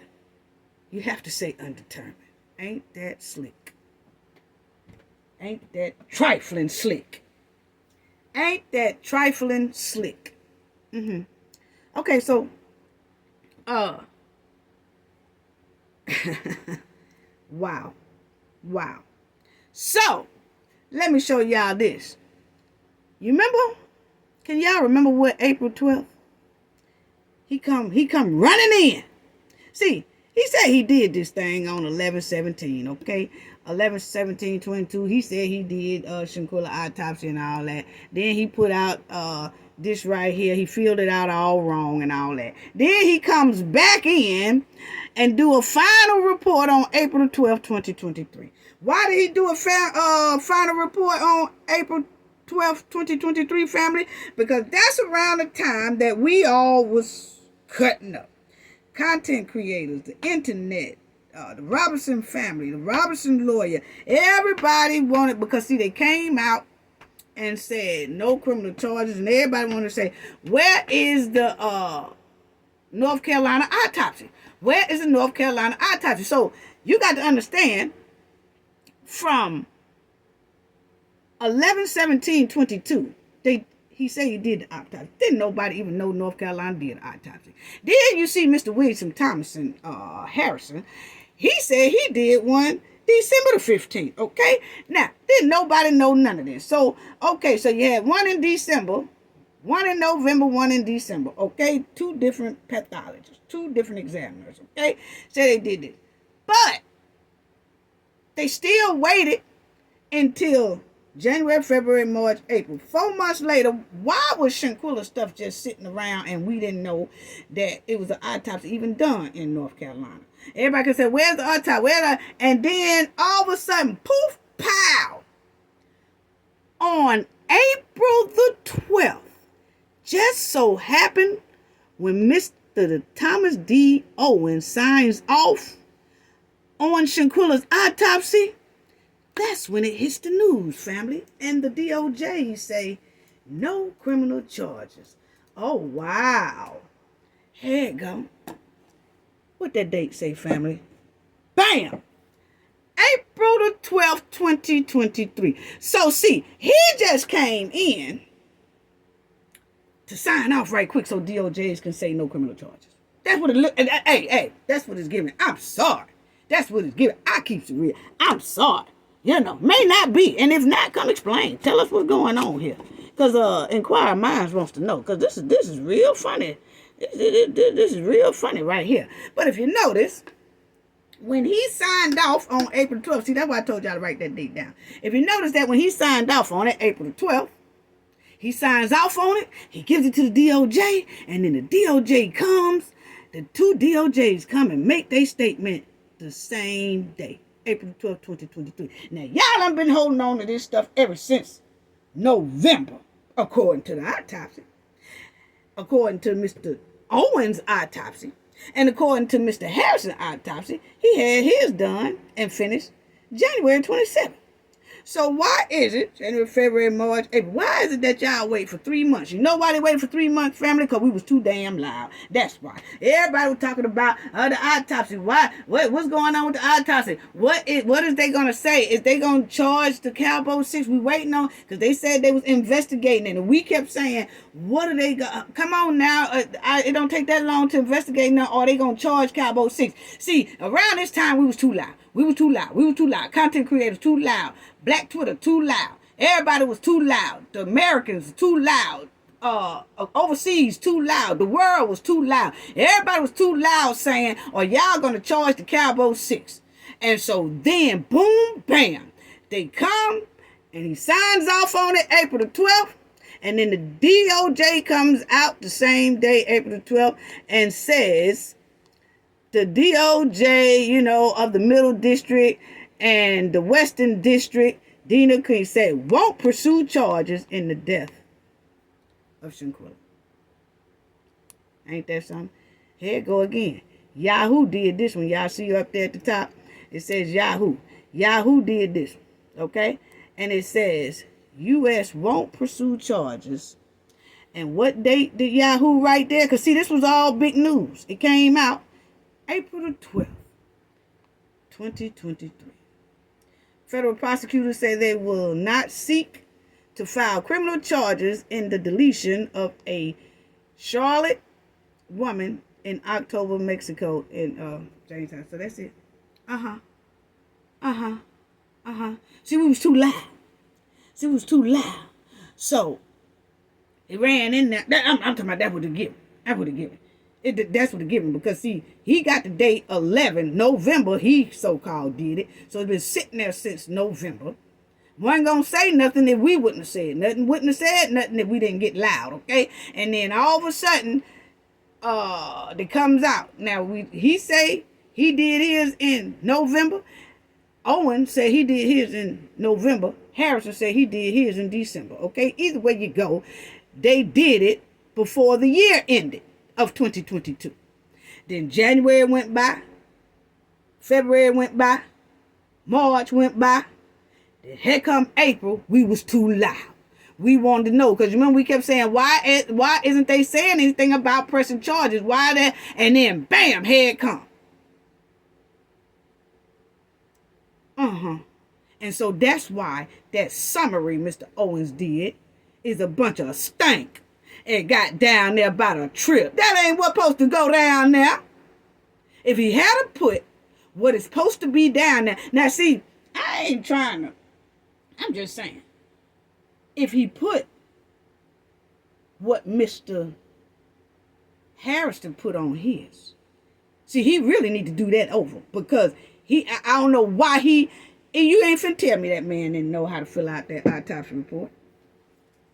you have to say undetermined. Ain't that slick? Ain't that trifling slick? Ain't that trifling slick? Okay, so wow. So let me show y'all this. You remember? Can y'all remember what April 12th? He come running in. See, he said he did this thing on 11/17, okay? 11/17/22. He said he did Shanquella autopsy and all that. Then he put out this right here. He filled it out all wrong and all that. Then he comes back in and do a final report on April 12th, 2023. Why did he do a final report on April 12th, 2023, family? Because that's around the time that we all was cutting up. Content creators, the internet, the Robinson family, the Robinson lawyer, everybody wanted, because see, they came out and said no criminal charges, and everybody wanted to say, where is the North Carolina autopsy? Where is the North Carolina autopsy? So you got to understand, from 11/17/22, he said he did the autopsy. Didn't nobody even know North Carolina did the autopsy. Then you see Mr. William Thomas Harrison. He said he did one December the 15th, okay? Now, didn't nobody know none of this. So, okay, so you had one in December, one in November, one in December, okay? Two different pathologists, two different examiners, okay? So they did this. But they still waited until January, February, March, April. 4 months later, why was Shanquella stuff just sitting around and we didn't know that it was an autopsy even done in North Carolina? Everybody can say, where's the autopsy? And then all of a sudden, poof, pow. On April the 12th, just so happened when Mr. Thomas D. Owens signs off on Shanquella's autopsy, that's when it hits the news, family. And the DOJ say, no criminal charges. Oh, wow. Here it go. What that date say, family? Bam! April the 12th, 2023. So, see, he just came in to sign off right quick so DOJs can say no criminal charges. That's what it look. Hey, that's what it's giving. I'm sorry. That's what it's giving. I keep it real. I'm sorry. May not be. And if not, come explain. Tell us what's going on here. Because inquiring minds wants to know. Because this is real funny. This is real funny right here. But if you notice, when he signed off on April 12th, see, that's why I told y'all to write that date down. If you notice that when he signed off on it, April 12th, he signs off on it, he gives it to the DOJ, and then the DOJ comes, the two DOJs come and make their statement the same day, April 12th, 2023. Now, y'all have been holding on to this stuff ever since November, according to the autopsy, according to Mr. Owens' autopsy, and according to Mr. Harrison's autopsy. He had his done and finished January 27th. So why is it January, February, March, April? Why is it that y'all wait for 3 months? You know why they waited for 3 months, family? Because we was too damn loud. That's why. Everybody was talking about the autopsy. Why? What's going on with the autopsy? What is they going to say? Is they going to charge the Cabo 6? We waiting on, because they said they was investigating it. And we kept saying, what are they going to, come on now. It don't take that long to investigate now, or they going to charge Cabo 6. See, around this time, we was too loud. We were too loud. We were too loud. Content creators too loud. Black Twitter too loud. Everybody was too loud. The Americans too loud. Overseas too loud. The world was too loud. Everybody was too loud saying, "Are y'all gonna charge the Cabo 6?" And so then, boom, bam, they come and he signs off on it April the 12th. And then the DOJ comes out the same day, April the 12th, and says, the DOJ, of the Middle District and the Western District, Dina King said, won't pursue charges in the death of Shanquella. Ain't that something? Here it go again. Yahoo did this one. Y'all see up there at the top? It says Yahoo. Yahoo did this one. Okay? And it says, U.S. won't pursue charges. And what date did Yahoo write there? Because, see, this was all big news. It came out April the 12th, 2023. Federal prosecutors say they will not seek to file criminal charges in the deletion of a Charlotte woman in October, Mexico, in Jamestown. So that's it. See, we was too loud. So it ran in there. I'm talking about that would have given. That's what it given, because see, he got the date 11 November. He so-called did it, so it's been sitting there since November. Wasn't gonna say nothing if we wouldn't have said nothing. Wouldn't have said nothing if we didn't get loud, okay? And then all of a sudden, it comes out. Now he say he did his in November. Owen said he did his in November. Harrison said he did his in December. Okay, either way you go, they did it before the year ended of 2022. Then January went by, February went by, March went by. Then here come April. We was too loud. We wanted to know, because remember we kept saying, why isn't they saying anything about pressing charges? Why that? And then bam, here it come. And so that's why that summary Mr. Owens did is a bunch of stank. It got down there about a trip. That ain't what's supposed to go down there. If he had put what is supposed to be down there. Now, see, I ain't trying to. I'm just saying. If he put what Mr. Harrison put on his, see, he really need to do that over because I don't know why you ain't finna tell me that man didn't know how to fill out that autopsy report.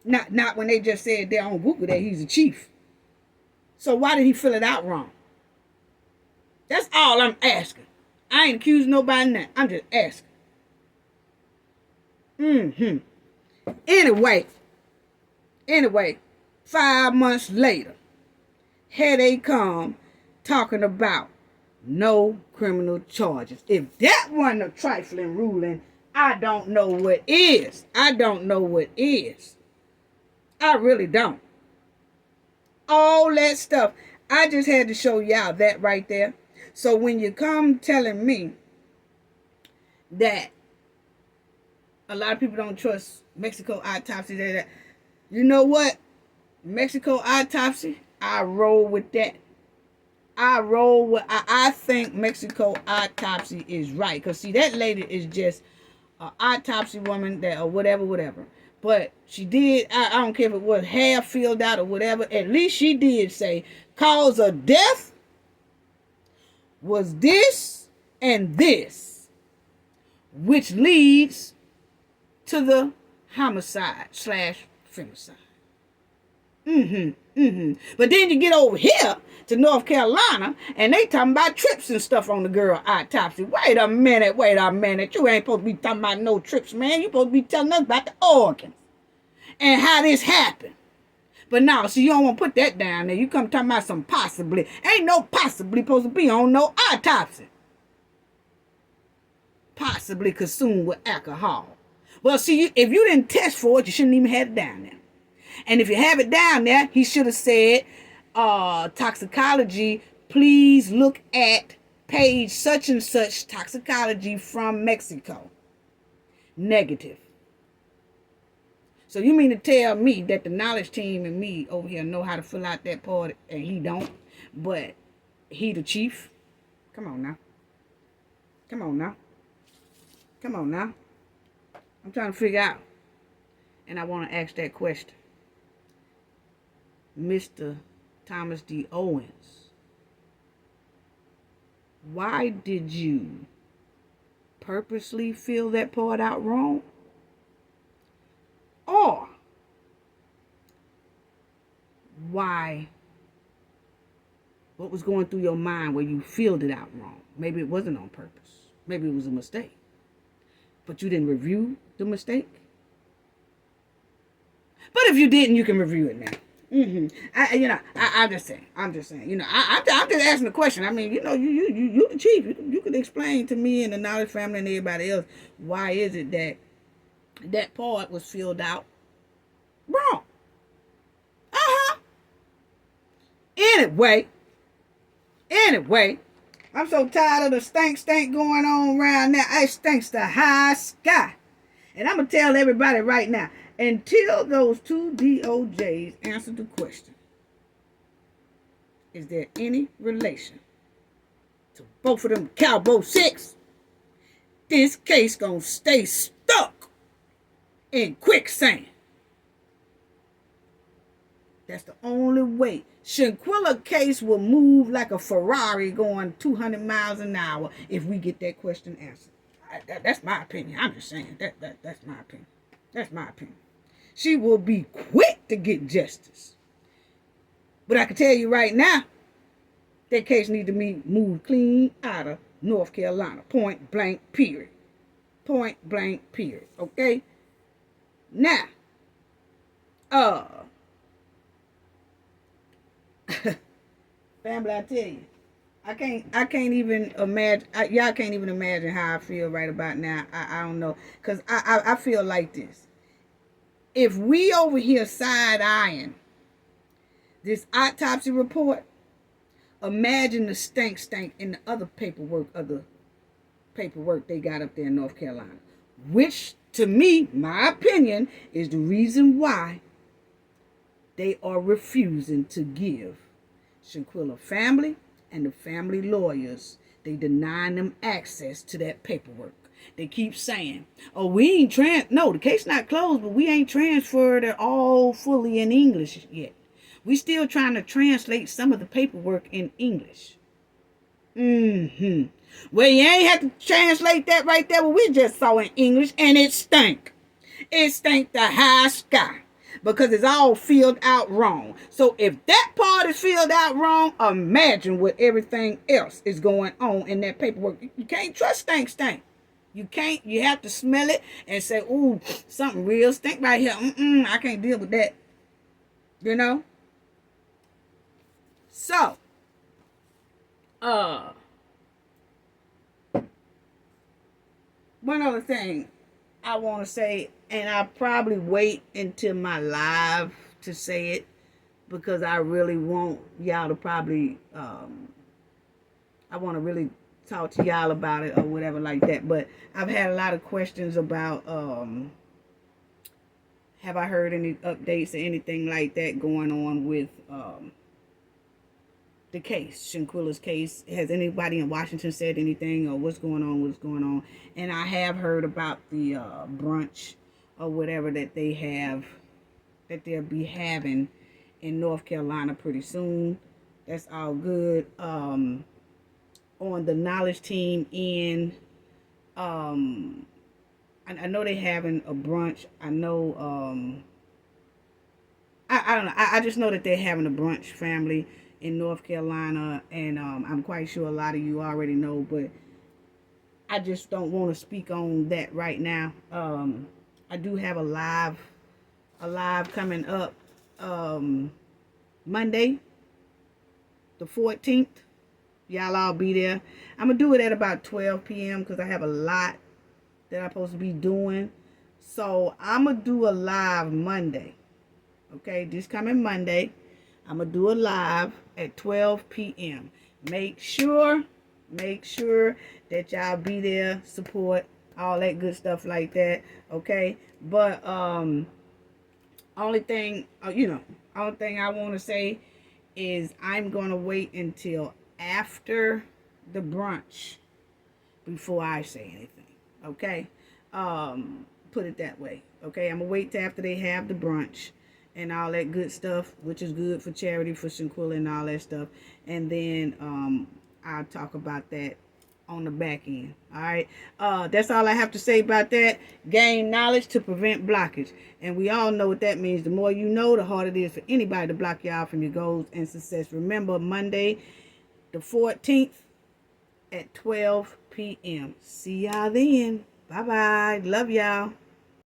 Not when they just said there on Google that he's a chief. So why did he fill it out wrong? That's all I'm asking. I ain't accusing nobody now. I'm just asking. Anyway, 5 months later, here they come talking about no criminal charges. If that wasn't a trifling ruling, I don't know what is. I really don't. All that stuff. I just had to show y'all that right there. So when you come telling me that a lot of people don't trust Mexico autopsy, that you know what? Mexico autopsy, I roll with that. I think Mexico autopsy is right. Because see, that lady is just an autopsy woman that or whatever. But she did, I don't care if it was half filled out or whatever. At least she did say cause of death was this and this, which leads to the homicide / femicide. But then you get over here to North Carolina and they talking about trips and stuff on the girl autopsy. Wait a minute. You ain't supposed to be talking about no trips, man. You supposed to be telling us about the organs and how this happened. But now, see, you don't want to put that down there. You come talking about some possibly. Ain't no possibly supposed to be on no autopsy. Possibly consumed with alcohol. Well, see, if you didn't test for it, you shouldn't even have it down there. And if you have it down there, he should have said, toxicology, please look at page such and such toxicology from Mexico. Negative. So you mean to tell me that the knowledge team and me over here know how to fill out that part and he don't, but he the chief? Come on now. I'm trying to figure out. And I want to ask that question. Mr. Thomas D. Owens, why did you purposely fill that part out wrong? Or why, what was going through your mind where you filled it out wrong? Maybe it wasn't on purpose. Maybe it was a mistake. But you didn't review the mistake? But if you didn't, you can review it now. I'm just saying. I'm just asking the question. I mean, you the chief. You could explain to me and the knowledge family and everybody else why is it that part was filled out wrong. Anyway, I'm so tired of the stank going on around now. It stinks the high sky. And I'm going to tell everybody right now, until those two DOJs answer the question, is there any relation to both of them Cabo 6? This case going to stay stuck in quicksand. That's the only way. Shanquella case will move like a Ferrari going 200 miles an hour if we get that question answered. That's my opinion. I'm just saying. That's my opinion. That's my opinion. She will be quick to get justice. But I can tell you right now, that case needs to be moved clean out of North Carolina. Point blank, period. Okay? Now, family, I tell you, I can't even imagine. Y'all can't even imagine how I feel right about now. I don't know, cause I feel like this. If we over here side-eyeing this autopsy report, imagine the stank in the other paperwork they got up there in North Carolina, which to me, my opinion, is the reason why they are refusing to give Shanquella family and the family lawyers They denying them access to that paperwork. They keep saying, oh, we ain't no, the case not closed, but we ain't transferred it all fully in English yet. We still trying to translate some of the paperwork in English. Well, you ain't have to translate that right there. Well, we just saw in English, and it stank. It stank the high sky because it's all filled out wrong. So if that part is filled out wrong, imagine what everything else is going on in that paperwork. You can't trust stank. You can't. You have to smell it and say, ooh, something real stink right here. I can't deal with that. You know? So, one other thing I want to say, and I'll probably wait until my live to say it because I really want y'all to probably, I want to really talk to y'all about it or whatever like that. But I've had a lot of questions about, have I heard any updates or anything like that going on with, the case, Shanquella's case. Has anybody in Washington said anything or what's going on? And I have heard about the brunch or whatever that they'll be having in North Carolina pretty soon. That's all good. On the knowledge team I know they having a brunch. I know I don't know. I just know that they're having a brunch, family, in North Carolina, and I'm quite sure a lot of you already know, but I just don't want to speak on that right now. I do have a live coming up Monday, the 14th. Y'all all be there. I'm gonna do it at about 12 p.m. because I have a lot that I'm supposed to be doing. So I'm gonna do a live Monday. Okay, this coming Monday, I'm going to do a live at 12 p.m. Make sure that y'all be there, support, all that good stuff like that, okay? But, only thing I want to say is I'm going to wait until after the brunch before I say anything, okay? Put it that way, okay? I'm going to wait till after they have the brunch and all that good stuff, which is good for charity, for Shanquella and all that stuff. And then I'll talk about that on the back end. All right. That's all I have to say about that. Gain knowledge to prevent blockage. And we all know what that means. The more you know, the harder it is for anybody to block y'all from your goals and success. Remember, Monday, the 14th at 12 p.m. See y'all then. Bye-bye. Love y'all.